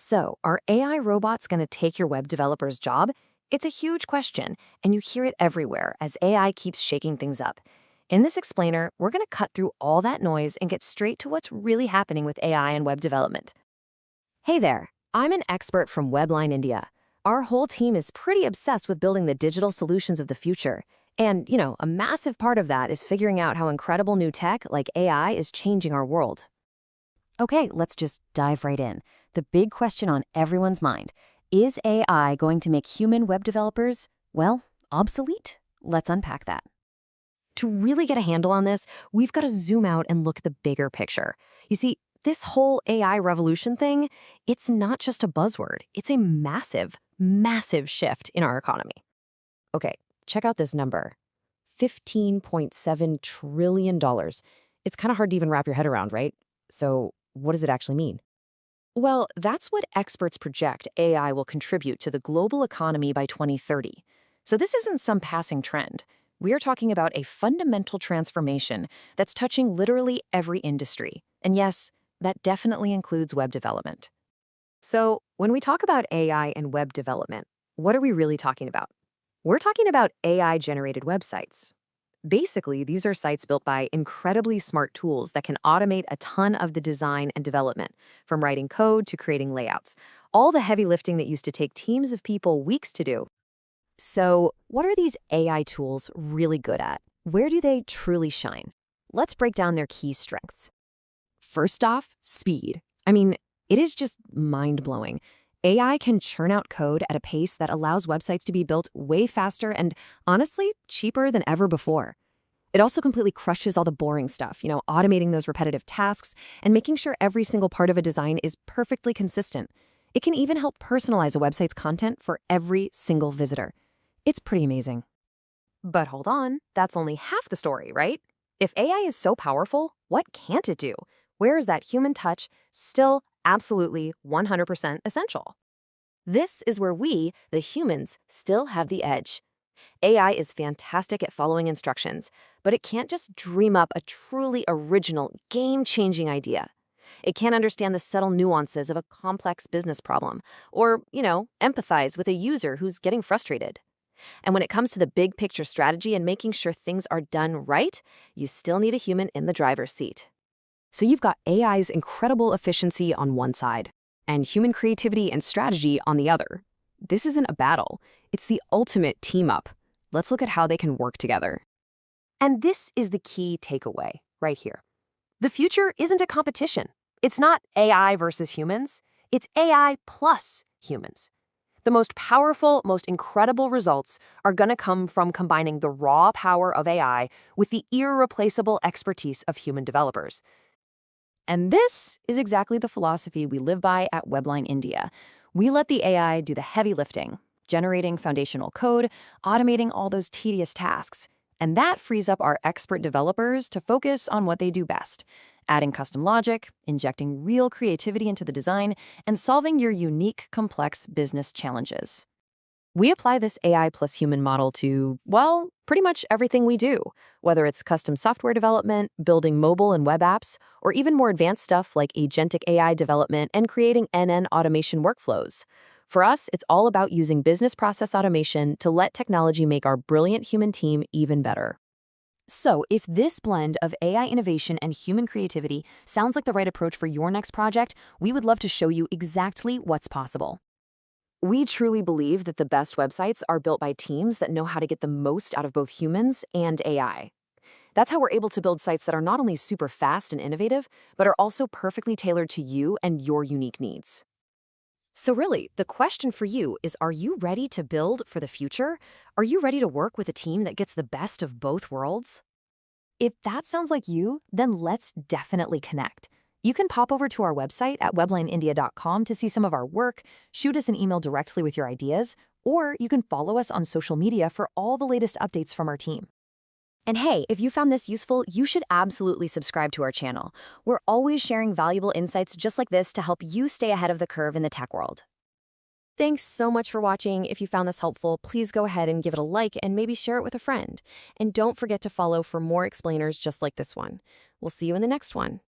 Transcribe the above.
So, are AI robots going to take your web developer's job? It's a huge question, and you hear it everywhere as AI keeps shaking things up. In this explainer, we're going to cut through all that noise and get straight to what's really happening with AI and web development. Hey there, I'm an expert from WeblineIndia. Our whole team is pretty obsessed with building the digital solutions of the future. And, a massive part of that is figuring out how incredible new tech like AI is changing our world. Okay, let's just dive right in. The big question on everyone's mind, is AI going to make human web developers, well, obsolete? Let's unpack that. To really get a handle on this, we've got to zoom out and look at the bigger picture. You see, this whole AI revolution thing, it's not just a buzzword. It's a massive, massive shift in our economy. Okay, check out this number. $15.7 trillion. It's kind of hard to even wrap your head around, right? So what does it actually mean? Well, that's what experts project AI will contribute to the global economy by 2030. So this isn't some passing trend. We're talking about a fundamental transformation that's touching literally every industry. And yes, that definitely includes web development. So when we talk about AI and web development, what are we really talking about? We're talking about AI-generated websites. Basically, these are sites built by incredibly smart tools that can automate a ton of the design and development, from writing code to creating layouts, all the heavy lifting that used to take teams of people weeks to do. So, what are these AI tools really good at? Where do they truly shine? Let's break down their key strengths. First off, speed. It is just mind-blowing. AI can churn out code at a pace that allows websites to be built way faster and, honestly, cheaper than ever before. It also completely crushes all the boring stuff, automating those repetitive tasks and making sure every single part of a design is perfectly consistent. It can even help personalize a website's content for every single visitor. It's pretty amazing. But hold on, that's only half the story, right? If AI is so powerful, what can't it do? Where is that human touch still absolutely 100% essential? This is where we, the humans, still have the edge. AI is fantastic at following instructions, but it can't just dream up a truly original, game-changing idea. It can't understand the subtle nuances of a complex business problem, or, empathize with a user who's getting frustrated. And when it comes to the big picture strategy and making sure things are done right, you still need a human in the driver's seat. So you've got AI's incredible efficiency on one side, and human creativity and strategy on the other. This isn't a battle. It's the ultimate team-up. Let's look at how they can work together. And this is the key takeaway right here. The future isn't a competition. It's not AI versus humans. It's AI plus humans. The most powerful, most incredible results are going to come from combining the raw power of AI with the irreplaceable expertise of human developers. And this is exactly the philosophy we live by at WeblineIndia. We let the AI do the heavy lifting, generating foundational code, automating all those tedious tasks. And that frees up our expert developers to focus on what they do best, adding custom logic, injecting real creativity into the design, and solving your unique, complex business challenges. We apply this AI plus human model to, well, pretty much everything we do, whether it's custom software development, building mobile and web apps, or even more advanced stuff like agentic AI development and creating end-to-end automation workflows. For us, it's all about using business process automation to let technology make our brilliant human team even better. So, if this blend of AI innovation and human creativity sounds like the right approach for your next project, we would love to show you exactly what's possible. We truly believe that the best websites are built by teams that know how to get the most out of both humans and AI. That's how we're able to build sites that are not only super fast and innovative, but are also perfectly tailored to you and your unique needs. So really, the question for you is, are you ready to build for the future? Are you ready to work with a team that gets the best of both worlds? If that sounds like you, then let's definitely connect. You can pop over to our website at WeblineIndia.com to see some of our work, shoot us an email directly with your ideas, or you can follow us on social media for all the latest updates from our team. And hey, if you found this useful, you should absolutely subscribe to our channel. We're always sharing valuable insights just like this to help you stay ahead of the curve in the tech world. Thanks so much for watching. If you found this helpful, please go ahead and give it a like and maybe share it with a friend. And don't forget to follow for more explainers just like this one. We'll see you in the next one.